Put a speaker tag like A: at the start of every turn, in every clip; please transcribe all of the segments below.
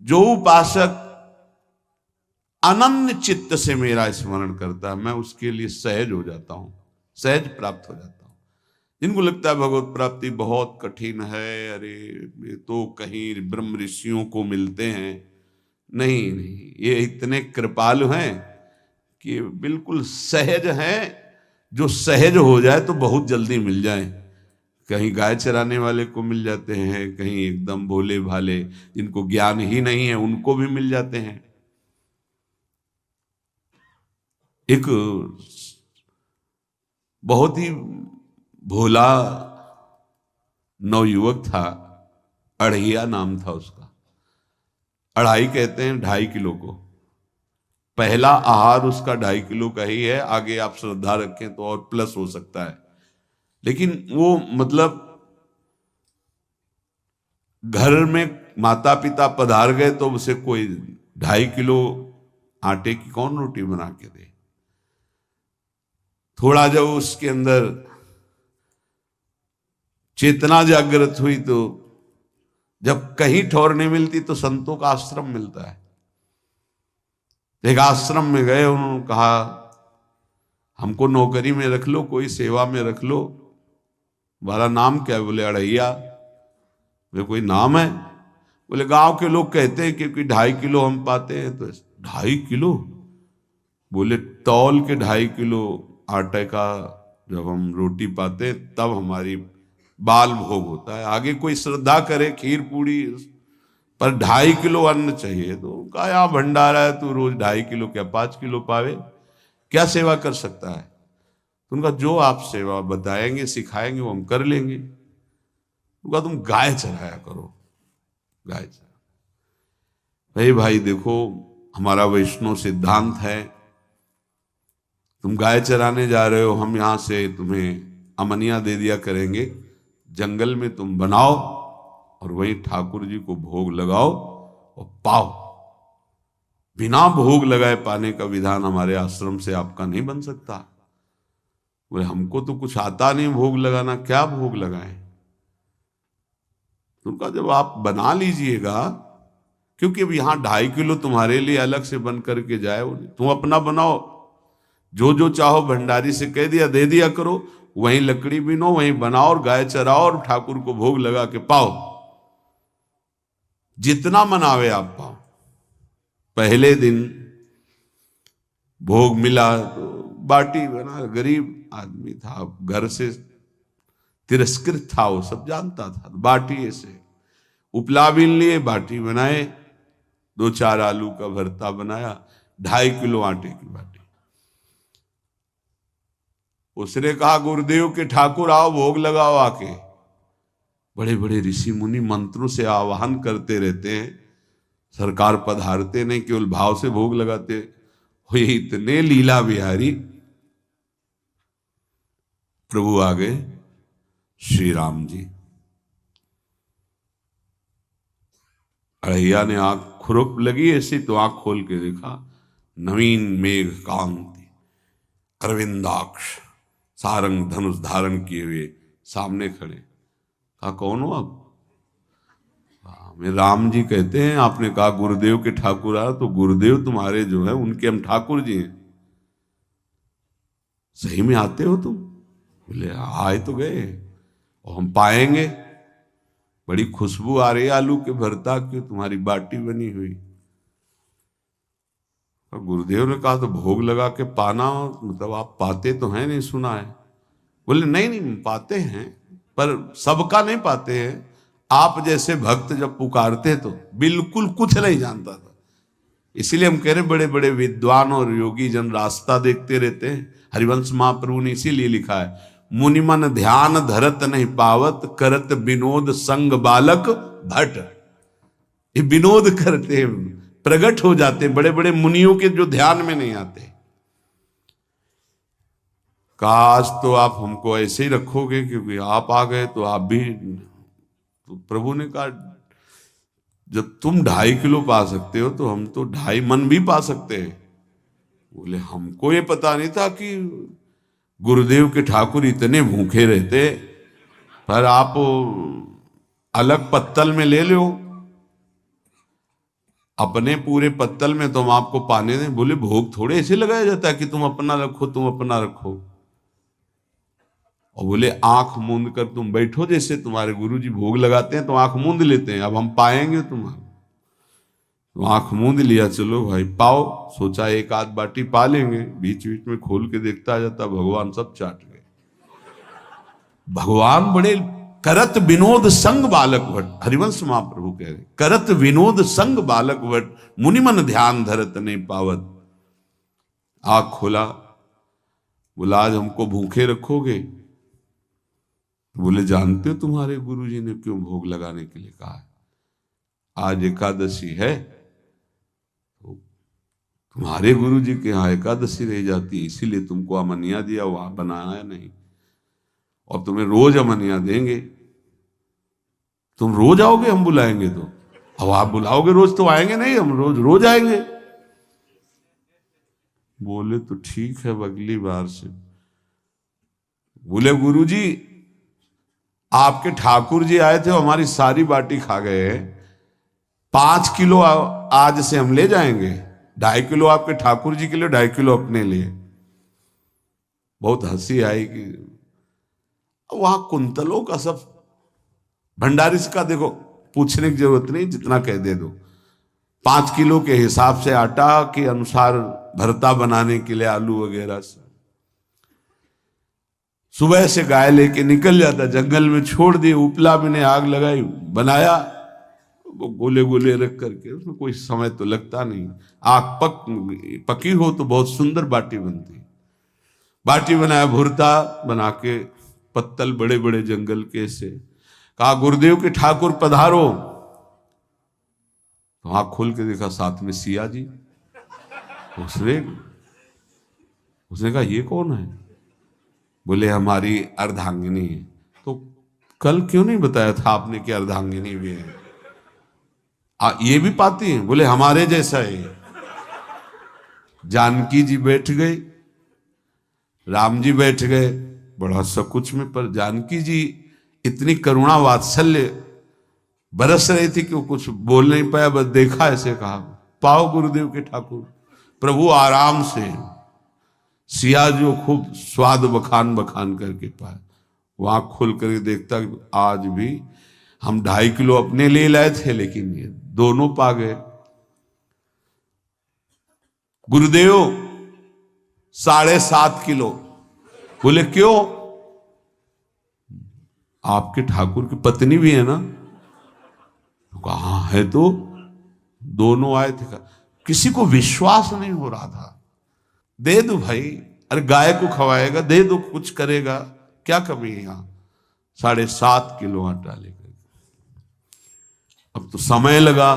A: जो उपासक अनन्य चित्त से मेरा स्मरण करता है, मैं उसके लिए सहज हो जाता हूं, सहज प्राप्त हो जाता हूं। जिनको लगता है भगवत प्राप्ति बहुत कठिन है, अरे ये तो कहीं ब्रह्म ऋषियों को मिलते हैं, नहीं नहीं, ये इतने कृपालु हैं कि बिल्कुल सहज हैं। जो सहज हो जाए तो बहुत जल्दी मिल जाए। कहीं गाय चराने वाले को मिल जाते हैं, कहीं एकदम भोले भाले जिनको ज्ञान ही नहीं है उनको भी मिल जाते हैं। एक बहुत ही भोला नवयुवक था, अढ़िया नाम था उसका। अढ़ाई कहते हैं 2.5 किलो को। पहला आहार उसका 2.5 किलो का ही है, आगे आप श्रद्धा रखें तो और प्लस हो सकता है। लेकिन वो मतलब घर में माता पिता पधार गए तो उसे कोई 2.5 किलो आटे की कौन रोटी बना के दे। थोड़ा जब उसके अंदर चेतना जागृत हुई तो जब कहीं ठौर नहीं मिलती तो संतों का आश्रम मिलता है। एक आश्रम में गए, उन्होंने कहा हमको नौकरी में रख लो, कोई सेवा में रख लो। तुम्हारा नाम क्या है? बोले अढ़ैया। वे कोई नाम है? बोले गांव के लोग कहते हैं क्योंकि 2.5 किलो हम पाते हैं। तो 2.5 किलो? बोले तौल के 2.5 किलो आटे का जब हम रोटी पाते हैं तब हमारी बाल भोग होता है। आगे कोई श्रद्धा करे खीर पूड़ी, पर 2.5 किलो अन्न चाहिए। तो कहा यहाँ भंडारा है, तू रोज 2.5 किलो क्या 5 किलो पावे, क्या सेवा कर सकता है? तो उनका जो आप सेवा बताएंगे सिखाएंगे वो हम कर लेंगे। उनका तुम गाय चराया करो, गाय चरा। भाई देखो, हमारा वैष्णव सिद्धांत है, तुम गाय चराने जा रहे हो, हम यहां से तुम्हें अमनिया दे दिया करेंगे, जंगल में तुम बनाओ और वहीं ठाकुर जी को भोग लगाओ और पाओ। बिना भोग लगाए पाने का विधान हमारे आश्रम से आपका नहीं बन सकता। बोले हमको तो कुछ आता नहीं भोग लगाना, क्या भोग लगाएं? उनका जब आप बना लीजिएगा, क्योंकि अब यहां 2.5 किलो तुम्हारे लिए अलग से बन करके जाए, तुम अपना बनाओ। जो जो चाहो भंडारी से कह दिया दे दिया करो, वहीं लकड़ी बीनो, वहीं बनाओ और गाय चराओ और ठाकुर को भोग लगा के पाओ। जितना मनावे आप पाओ। पहले दिन भोग मिला तो बाटी बना, गरीब आदमी था, घर से तिरस्कृत था, वो सब जानता था। बाटी ऐसे उपला बीन लिए, बाटी बनाए, 2-4 आलू का भरता बनाया, 2.5 किलो आटे की बाटी। उसने कहा गुरुदेव के ठाकुर आओ भोग लगाओ आके। बड़े बड़े ऋषि मुनि मंत्रों से आवाहन करते रहते हैं, सरकार पधारते नहीं, केवल भाव से भोग लगाते। हो ये इतने लीला बिहारी प्रभु आ गए, श्री राम जी। अढ़ैया ने आंख खुरक लगी ऐसी तो आंख खोल के देखा, नवीन मेघ कांति, अरविंदाक्ष, सारंग धनुष धारण किए हुए सामने खड़े। कहा कौन हो आप? मैं राम जी कहते हैं, आपने कहा गुरुदेव के ठाकुर आ, तो गुरुदेव तुम्हारे जो है उनके हम ठाकुर जी हैं। सही में आते हो तुम? बोले आए तो गए और हम पाएंगे। बड़ी खुशबू आ रही है आलू के भरता की, तुम्हारी बाटी बनी हुई। और गुरुदेव ने कहा तो भोग लगा के पाना, मतलब आप पाते तो हैं? नहीं सुना है। बोले नहीं नहीं पाते हैं, पर सबका नहीं पाते हैं। आप जैसे भक्त जब पुकारते तो बिल्कुल कुछ नहीं जानता था। इसीलिए हम कह रहे बड़े बड़े विद्वान और योगी जन रास्ता देखते रहते हैं। हरिवंश महाप्रभु ने इसीलिए लिखा है, मुनिमन ध्यान धरत नहीं पावत, करत विनोद संग बालक भट। ये विनोद करते प्रकट हो जाते बड़े बड़े मुनियों के जो ध्यान में नहीं आते। काश तो आप हमको ऐसे ही रखोगे, क्योंकि आप आ गए तो आप भी। तो प्रभु ने कहा जब तुम 2.5 किलो पा सकते हो तो हम तो 2.5 मन भी पा सकते हैं। बोले हमको ये पता नहीं था कि गुरुदेव के ठाकुर इतने भूखे रहते, पर आप अलग पत्तल में ले लो। अपने पूरे पत्तल में तुम आपको पाने दें? बोले भोग थोड़े ऐसे लगाया जाता है कि तुम अपना रखो, तुम अपना रखो। और बोले आंख मूंद कर तुम बैठो, जैसे तुम्हारे गुरुजी भोग लगाते हैं तो आंख मूंद लेते हैं, अब हम पाएंगे तुम्हारा। तो आंख मूंद लिया, चलो भाई पाओ। सोचा एक आध बाटी पा लेंगे, बीच बीच में खोल के देखता जाता, भगवान सब चाट गए। भगवान बड़े करत विनोद संग बालक भट, हरिवंश महाप्रभु कह रहे, करत विनोद संग बालक भट, मुनिमन ध्यान धरत नहीं पावत। आंख खोला, बोला आज हमको भूखे रखोगे? बोले जानते हो तुम्हारे गुरुजी ने क्यों भोग लगाने के लिए कहा है? आज एकादशी है, तो तुम्हारे गुरुजी के यहाँ एकादशी रह जाती है, इसीलिए तुमको अमनिया दिया, वहां बनाया नहीं। और तुम्हें रोज अमनिया देंगे, तुम रोज आओगे हम बुलाएंगे तो? अब आप बुलाओगे रोज तो आएंगे नहीं, हम रोज रोज आएंगे। बोले तो ठीक है, अगली बार से। बोले गुरुजी आपके ठाकुर जी आए थे, हमारी सारी बाटी खा गए, 5 किलो आज से हम ले जाएंगे, 2.5 किलो आपके ठाकुर जी के लिए, 2.5 किलो अपने लिए। बहुत हंसी आई कि वहां कुंतलों का सब भंडारी का देखो, पूछने की जरूरत नहीं, जितना कह दे दो। 5 किलो के हिसाब से आटा के अनुसार भरता बनाने के लिए आलू वगैरह से सुबह से गाय लेके निकल जाता, जंगल में छोड़ दिए, उपला में ने आग लगाई, बनाया, वो गोले गोले रख करके, उसमें कोई समय तो लगता नहीं। आग पकी हो तो बहुत सुंदर बाटी बनती। बाटी बनाया, भुरता बना के पत्तल बड़े बड़े जंगल के से, कहा गुरुदेव के ठाकुर पधारो। तो आंख खोल के देखा साथ में सिया जी। उसने कहा ये कौन है? बोले हमारी अर्धांगिनी है। तो कल क्यों नहीं बताया था आपने कि अर्धांगिनी भी है? ये भी पाती है? बोले हमारे जैसा है। जानकी जी बैठ गई, राम जी बैठ गए, बड़ा सकुच में, पर जानकी जी इतनी करुणा वात्सल्य बरस रही थी कि वो कुछ बोल नहीं पाया, बस देखा, ऐसे कहा पाओ गुरुदेव के ठाकुर। प्रभु आराम से, सिया जो खूब स्वाद बखान बखान करके पाए। वो आंख खोल कर देखता आज भी हम 2.5 किलो अपने लिए लाए थे, लेकिन ये दोनों पा गए। गुरुदेव 7.5 किलो। बोले क्यों? आपके ठाकुर की पत्नी भी है ना? कहा है, तो दोनों आए थे। किसी को विश्वास नहीं हो रहा था। दे दो भाई, अरे गाय को खवाएगा, दे दो, कुछ करेगा, क्या कमी है यहां? 7.5 किलो आटा लेकर। अब तो समय लगा,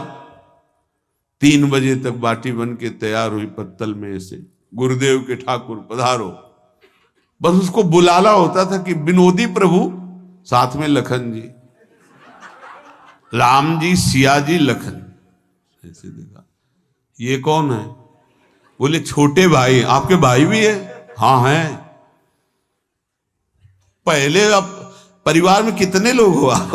A: 3 बजे तक बाटी बन के तैयार हुई पत्तल में से। गुरुदेव के ठाकुर पधारो, बस उसको बुलाना होता था कि विनोदी प्रभु, साथ में लखन जी, राम जी, सिया जी, लखन। ऐसे देखा, ये कौन है? बोले छोटे भाई। आपके भाई भी है? हाँ है। पहले अब परिवार में कितने लोग हो आप?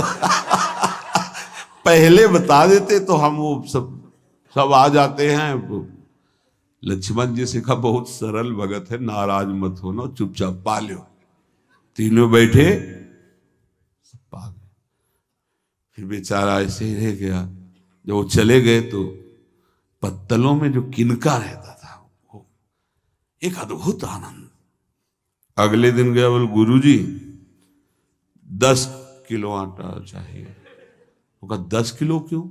A: पहले बता देते तो हम वो सब आ जाते हैं। लक्ष्मण जी से कहा बहुत सरल भगत है, नाराज मत होना, चुपचाप पा लो। तीनों बैठे, सब पा गए। फिर बेचारा ऐसे ही रह गया। जब वो चले गए तो पत्तलों में जो किनका रहता था, वो एक अद्भुत आनंद। अगले दिन गया, बोल गुरुजी 10 किलो आटा चाहिए। वो कहा 10 किलो क्यों?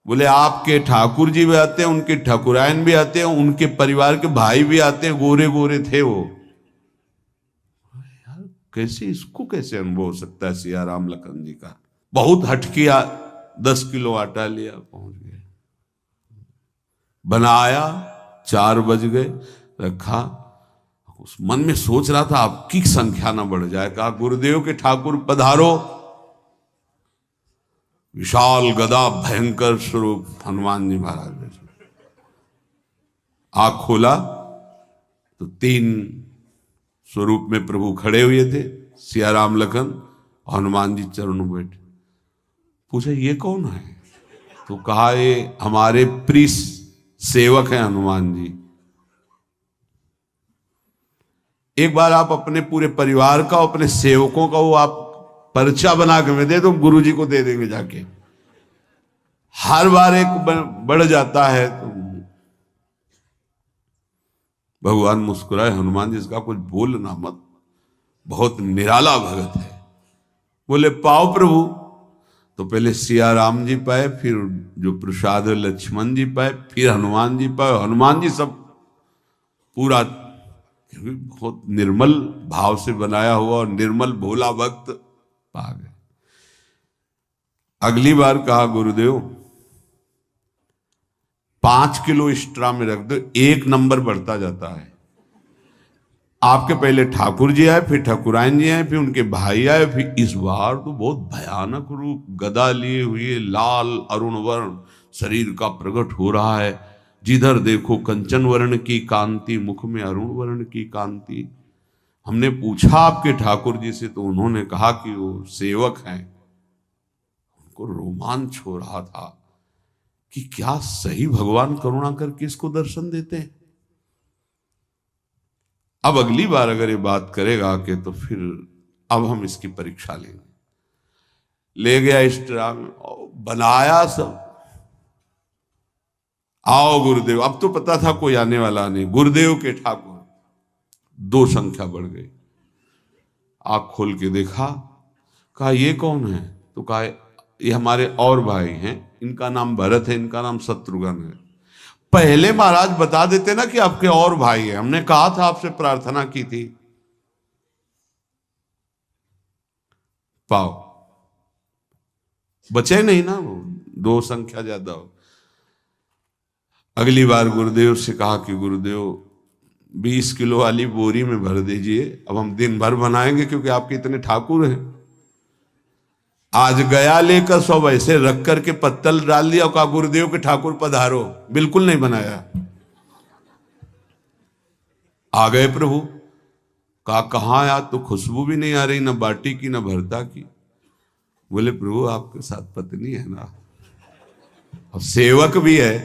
A: बोले आपके ठाकुर जी भी आते हैं, उनके ठाकुरायन भी आते हैं, उनके परिवार के भाई भी आते हैं, गोरे गोरे थे वो। यार कैसे, इसको कैसे अनुभव हो सकता है सिया राम लखन जी का? बहुत हट किया, 10 किलो आटा लिया, पहुंच गए, बनाया, 4 बज गए, रखा। उस मन में सोच रहा था आपकी संख्या ना बढ़ जाए। कहा गुरुदेव के ठाकुर पधारो। विशाल गदा, भयंकर स्वरूप हनुमान जी महाराज। आंख खोला तो 3 स्वरूप में प्रभु खड़े हुए थे, सिया राम लखन, हनुमान जी चरणों बैठे। पूछा ये कौन है? तो कहा ये हमारे प्रिय सेवक हैं हनुमान जी, एक बार आप अपने पूरे परिवार का, अपने सेवकों का वो आप पर्चा बना के मैं दे दो, गुरु जी को दे देंगे जाके। हर बार एक बढ़ जाता है तो भगवान मुस्कुराए, हनुमान जी इसका कुछ बोलना मत, बहुत निराला भगत है। बोले पाओ प्रभु। तो पहले सिया राम जी पाए, फिर जो प्रसाद लक्ष्मण जी पाए, फिर हनुमान जी पाए। हनुमान जी सब पूरा बहुत निर्मल भाव से बनाया हुआ और निर्मल भोला भक्त पा गए। अगली बार कहा गुरुदेव 5 किलो एक्स्ट्रा में रख दो, 1 नंबर बढ़ता जाता है। आपके पहले ठाकुर जी आए, फिर ठाकुरायन जी आए, फिर उनके भाई आए, फिर इस बार तो बहुत भयानक रूप, गदा लिए हुए, लाल अरुण वर्ण शरीर का प्रकट हो रहा है। जिधर देखो कंचन वर्ण की कांति, मुख में अरुण वर्ण की कांति। हमने पूछा आपके ठाकुर जी से, तो उन्होंने कहा कि वो सेवक हैं। उनको रोमांच हो रहा था कि क्या सही भगवान करुणा करके इसको दर्शन देते हैं। अब अगली बार अगर ये बात करेगा कि तो फिर अब हम इसकी परीक्षा लेंगे। ले गया इस ट्रा में, बनाया सब। आओ गुरुदेव। अब तो पता था कोई आने वाला नहीं। गुरुदेव के ठाकुर 2 संख्या बढ़ गई। आंख खोल के देखा, कहा ये कौन है? तो कहा ये हमारे और भाई हैं, इनका नाम भरत है, इनका नाम शत्रुघ्न है। पहले महाराज बता देते ना कि आपके और भाई हैं, हमने कहा था, आपसे प्रार्थना की थी। पाओ बचे नहीं ना, वो 2 संख्या ज्यादा हो। अगली बार गुरुदेव से कहा कि गुरुदेव 20 किलो वाली बोरी में भर दीजिए, अब हम दिन भर बनाएंगे क्योंकि आपके इतने ठाकुर हैं। आज गया लेकर सब ऐसे रख करके पत्तल डाल दिया, कहा गुरुदेव के ठाकुर पधारो। बिल्कुल नहीं बनाया। आ गए प्रभु। कहा कहाँ यार, तो खुशबू भी नहीं आ रही, ना बाटी की ना भरता की। बोले प्रभु आपके साथ पत्नी है ना, और सेवक भी है,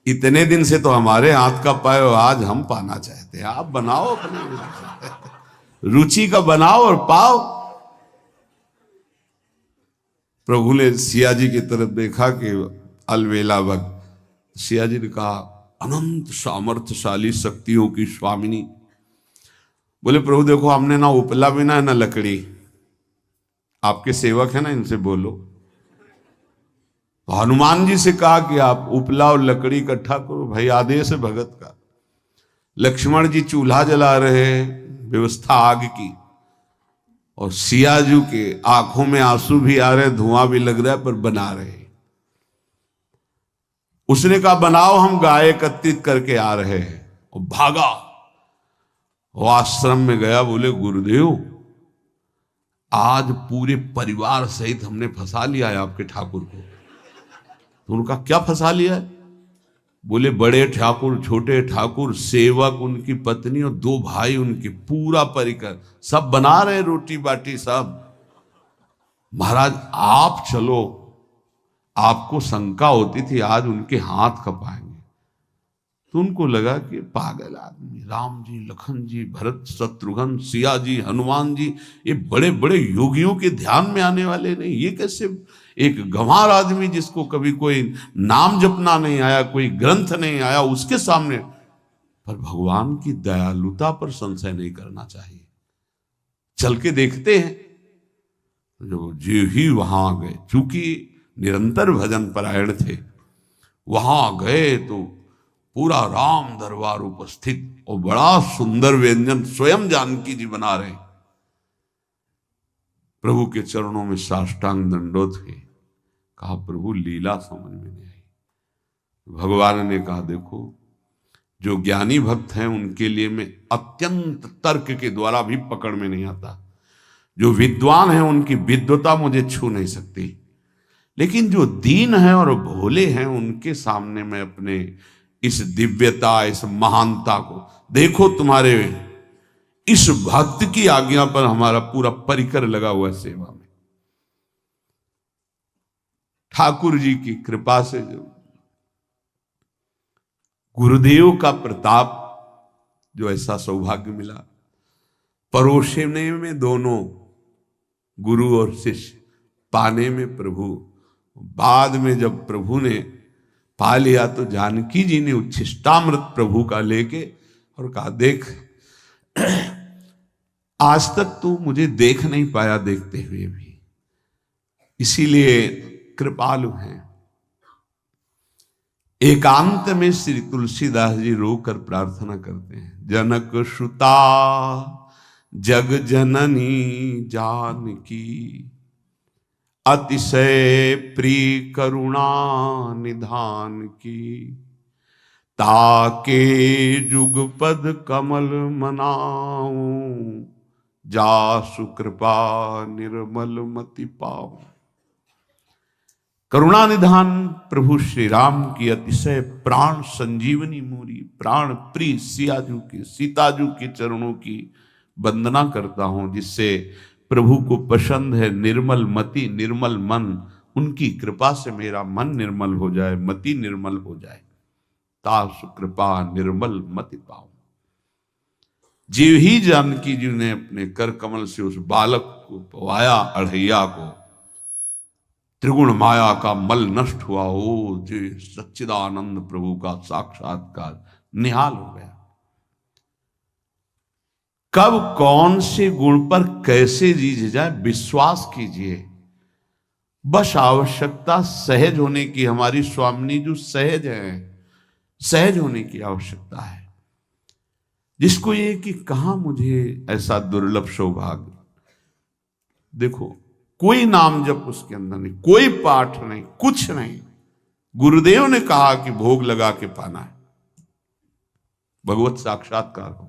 A: इतने दिन से तो हमारे हाथ का पाए, आज हम पाना चाहते हैं। आप बनाओ, अपनी रुचि का बनाओ और पाओ। प्रभु ने सिया जी की तरफ देखा कि अलवेला भक्त। सिया जी ने कहा अनंत सामर्थ्यशाली शक्तियों की स्वामिनी। बोले प्रभु देखो, हमने ना उपला बिना है ना लकड़ी, आपके सेवक है ना, इनसे बोलो। तो हनुमान जी से कहा कि आप उपला और लकड़ी इकट्ठा करो, भाई आदेश है भगत का। लक्ष्मण जी चूल्हा जला रहे, व्यवस्था आग की, और सियाजू के आंखों में आंसू भी आ रहे, धुआं भी लग रहा है, पर बना रहे। उसने कहा बनाओ, हम गाय एकत्रित करके आ रहे हैं। और भागा, वो आश्रम में गया। बोले गुरुदेव आज पूरे परिवार सहित हमने फंसा लिया है आपके ठाकुर को। तो उनका क्या फंसा लिया है? बोले बड़े ठाकुर, छोटे ठाकुर, सेवक, उनकी पत्नी और 2 भाई उनके, पूरा परिकर, सब बना रहे रोटी बाटी सब। महाराज आप चलो, आपको शंका होती थी आज उनके हाथ कपाएंगे। तो उनको लगा कि पागल आदमी, राम जी, लखन जी, भरत, शत्रुघ्न, सिया जी, हनुमान जी, ये बड़े बड़े योगियों के ध्यान में आने वाले नहीं, ये कैसे एक गंवार आदमी जिसको कभी कोई नाम जपना नहीं आया, कोई ग्रंथ नहीं आया, उसके सामने। पर भगवान की दयालुता पर संशय नहीं करना चाहिए। चल के देखते हैं। जो जी ही वहां गए, चूंकि निरंतर भजन परायण थे, वहां गए तो पूरा राम दरबार उपस्थित, और बड़ा सुंदर व्यंजन स्वयं जानकी जी बना रहे। प्रभु के चरणों में साष्टांग दंडोत हुए। कहा प्रभु लीला समझ में नहीं आई। भगवान ने कहा देखो, जो ज्ञानी भक्त हैं उनके लिए मैं अत्यंत तर्क के द्वारा भी पकड़ में नहीं आता। जो विद्वान हैं उनकी विद्वता मुझे छू नहीं सकती, लेकिन जो दीन हैं और भोले हैं उनके सामने मैं अपने इस दिव्यता, इस महानता को देखो। तुम्हारे इस भक्त की आज्ञा पर हमारा पूरा परिकर लगा हुआ है सेवा में। ठाकुर जी की कृपा से जो गुरुदेव का प्रताप, जो ऐसा सौभाग्य मिला, परोसने में दोनों गुरु और शिष्य, पाने में प्रभु। बाद में जब प्रभु ने पा लिया तो जानकी जी ने उच्छिष्टामृत प्रभु का लेके और कहा, देख आज तक तू मुझे देख नहीं पाया देखते हुए भी, इसीलिए कृपालु हैं। एकांत में श्री तुलसीदास जी रोकर प्रार्थना करते हैं, जनक सुता जग जननी जानकी, अतिशय प्रिय करुणा निधान की, ताके जुगपद कमल मनाऊं, जा सुकृपा निर्मल मति पाऊं। करुणा निधान प्रभु श्री राम की अतिशय प्राण संजीवनी मूरी, प्राण प्रिय सियाजू की, सीताजू के चरणों की वंदना करता हूं, जिससे प्रभु को पसंद है निर्मल मति निर्मल मन। उनकी कृपा से मेरा मन निर्मल हो जाए, मति निर्मल हो जाए। ता सुकृपा निर्मल मति पाऊं। जीव ही जानकी जी ने अपने कर कमल से उस बालक को पवाया, अढ़ैया को, त्रिगुण माया का मल नष्ट हुआ। ओ जी सच्चिदानंद प्रभु का साक्षात्कार निहाल हो गया। कब कौन से गुण पर कैसे जीज जाए विश्वास कीजिए, बस आवश्यकता सहज होने की। हमारी स्वामिनी जो सहज है, सहज होने की आवश्यकता है। जिसको ये कि कहां मुझे ऐसा दुर्लभ सौभाग्य, देखो कोई नाम जप उसके अंदर नहीं, कोई पाठ नहीं, कुछ नहीं। गुरुदेव ने कहा कि भोग लगा के पाना है, भगवत साक्षात्कार हो।